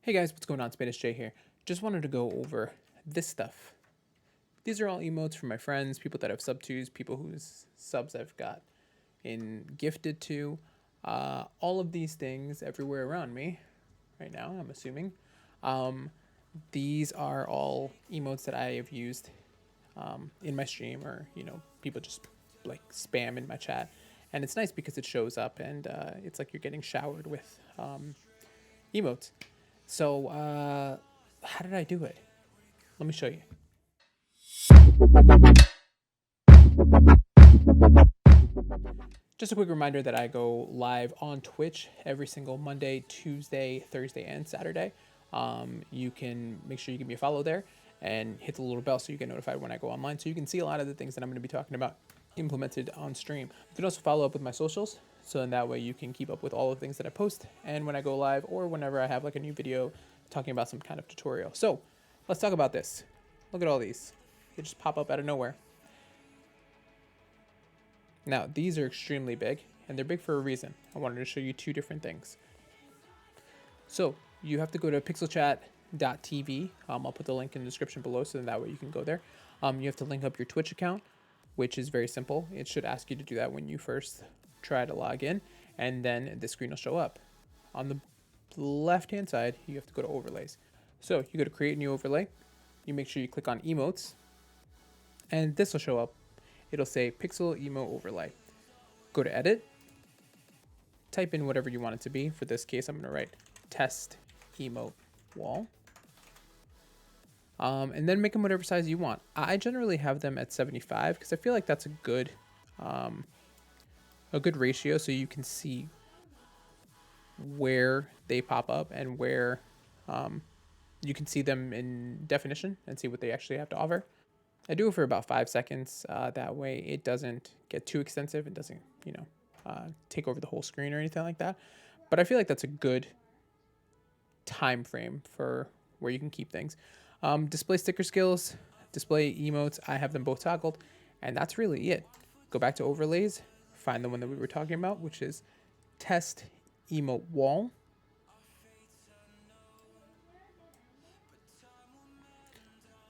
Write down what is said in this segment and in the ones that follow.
Hey guys, what's going on? Spanish Jay here. Just wanted to go over this stuff. These are all emotes from my friends, people that I've subbed to, people whose subs I've got in gifted to. All of these things everywhere around me right now, I'm assuming. Um, these are all emotes that I have used in my stream, or people just like spam in my chat. And it's nice because it shows up and it's like you're getting showered with emotes. So, how did I do it? Let me show you. Just a quick reminder that I go live on Twitch every single Monday, Tuesday, Thursday, and Saturday. You can make sure you give me a follow there and hit the little bell so you get notified when I go online, so you can see a lot of the things that I'm going to be talking about implemented on stream. You can also follow up with my socials, so in that way you can keep up with all the things that I post and when I go live, or whenever I have like a new video talking about some kind of tutorial. So let's talk about this. Look at all these. They just pop up out of nowhere. Now, these are extremely big, and they're big for a reason. I wanted to show you two different things. So, you have to go to pixelchat.tv. I'll put the link in the description below, so that way you can go there. You have to link up your Twitch account, which is very simple. It should ask you to do that when you first try to log in, and then the screen will show up. On the left-hand side, you have to go to overlays. So, you go to create new overlay. You make sure you click on emotes, and this will show up. It'll say Pixel Emo Overlay. Go to Edit. Type in whatever you want it to be. For this case, I'm going to write Test Emote Wall. And then make them whatever size you want. I generally have them at 75 because I feel like that's a good ratio, so you can see where they pop up and where you can see them in definition and see what they actually have to offer. I do it for about 5 seconds. That way it doesn't get too extensive. It doesn't, take over the whole screen or anything like that. But I feel like that's a good time frame for where you can keep things. Display sticker skills, display emotes. I have them both toggled, and that's really it. Go back to overlays, find the one that we were talking about, which is test emote wall.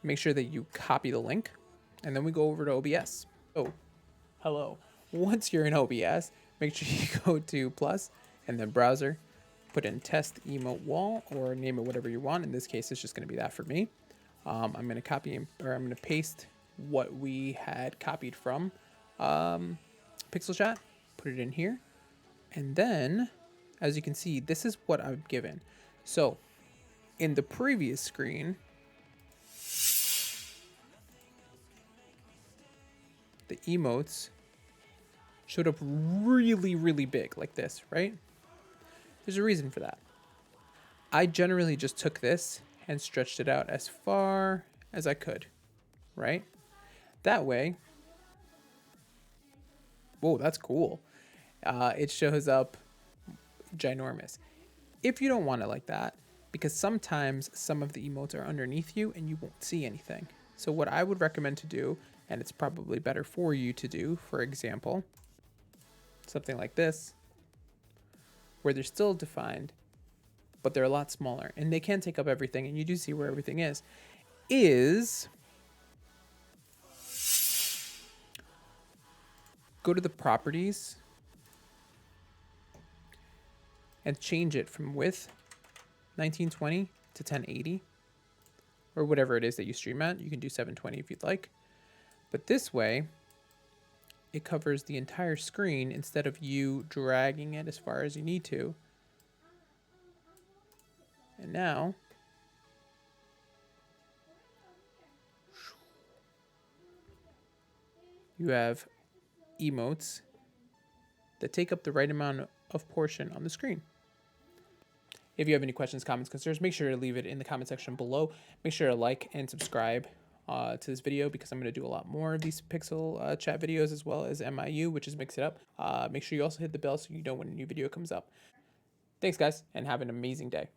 Make sure that you copy the link, and then we go over to OBS. Oh, hello. Once you're in OBS, make sure you go to plus and then browser, put in test emote wall, or name it whatever you want. In this case, it's just going to be that for me. I'm going to copy, or I'm going to paste what we had copied from Pixel Chat, put it in here. And then, as you can see, this is what I've given. So in the previous screen, the emotes showed up really, really big like this, right? There's a reason for that. I generally just took this and stretched it out as far as I could, right? That way, whoa, that's cool. It shows up ginormous. If you don't want it like that, because sometimes some of the emotes are underneath you and you won't see anything. So what I would recommend to do, and it's probably better for you to do, for example, something like this, where they're still defined, but they're a lot smaller, and they can take up everything, and you do see where everything is go to the properties and change it from width 1920 to 1080, or whatever it is that you stream at. You can do 720 if you'd like, but this way it covers the entire screen instead of you dragging it as far as you need to. And now you have emotes that take up the right amount of portion on the screen. If you have any questions, comments, concerns, make sure to leave it in the comment section below. Make sure to like and subscribe to this video, because I'm going to do a lot more of these Pixel chat videos, as well as MIU, which is Mix It Up. Make sure you also hit the bell so you know when a new video comes up. Thanks, guys, and have an amazing day.